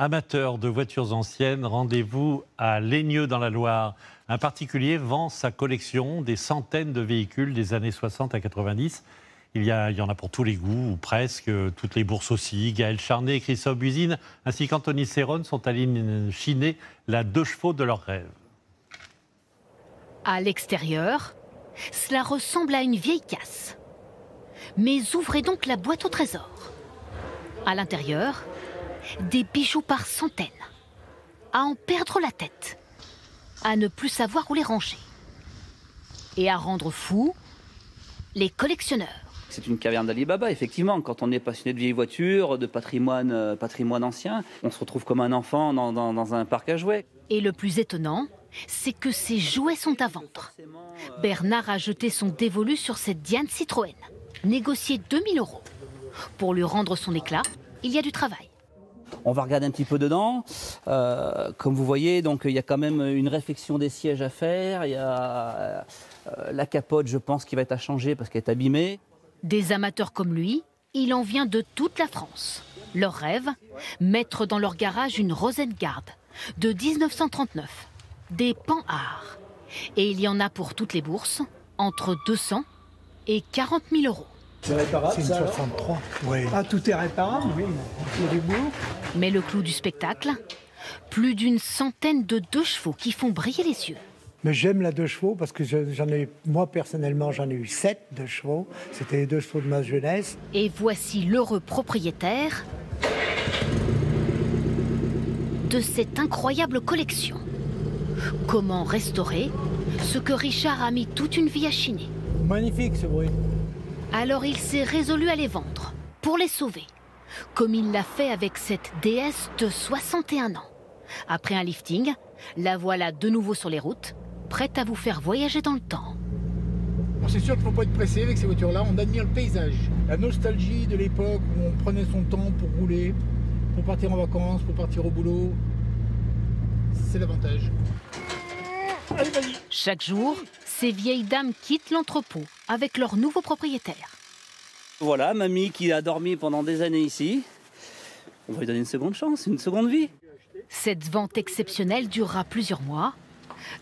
Amateurs de voitures anciennes, rendez-vous à Légneux dans la Loire. Un particulier vend sa collection des centaines de véhicules des années 60 à 90. Il y en a pour tous les goûts, ou presque, toutes les bourses aussi. Gaël Charnet et Christophe Buzine, ainsi qu'Anthony Serron, sont allés chiner la 2 chevaux de leur rêve. À l'extérieur, cela ressemble à une vieille casse. Mais ouvrez donc la boîte au trésor. À l'intérieur, des bijoux par centaines. À en perdre la tête. À ne plus savoir où les ranger. Et à rendre fous les collectionneurs. C'est une caverne d'Ali Baba, effectivement. Quand on est passionné de vieilles voitures, de patrimoine ancien, on se retrouve comme un enfant dans un parc à jouets. Et le plus étonnant, c'est que ces jouets sont à vendre. Bernard a jeté son dévolu sur cette Diane Citroën, négociée 2000 €. Pour lui rendre son éclat, il y a du travail. On va regarder un petit peu dedans. Comme vous voyez, donc il y a quand même une réfection des sièges à faire. Il y a la capote, je pense, qui va être à changer parce qu'elle est abîmée. Des amateurs comme lui, il en vient de toute la France. Leur rêve, mettre dans leur garage une Rosengard de 1939, des Panhard. Et il y en a pour toutes les bourses, entre 200 et 40 000 €. C'est réparable, c'est une 63. Oui. Ah, tout est réparable, oui. Il y a du boulot. Mais le clou du spectacle, plus d'une centaine de 2 chevaux qui font briller les yeux. Mais j'aime la 2 chevaux parce que moi personnellement, j'en ai eu 7 2 chevaux. C'était les 2 chevaux de ma jeunesse. Et voici l'heureux propriétaire de cette incroyable collection. Comment restaurer ce que Richard a mis toute une vie à chiner? Magnifique ce bruit. Alors il s'est résolu à les vendre, pour les sauver, comme il l'a fait avec cette déesse de 61 ans. Après un lifting, la voilà de nouveau sur les routes, prête à vous faire voyager dans le temps. C'est sûr qu'il ne faut pas être pressé avec ces voitures-là, on admire le paysage. La nostalgie de l'époque où on prenait son temps pour rouler, pour partir en vacances, pour partir au boulot, c'est l'avantage. Allez, vas-y. Chaque jour, ces vieilles dames quittent l'entrepôt avec leur nouveau propriétaire. Voilà, mamie qui a dormi pendant des années ici. On va lui donner une seconde chance, une seconde vie. Cette vente exceptionnelle durera plusieurs mois,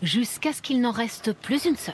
jusqu'à ce qu'il n'en reste plus une seule.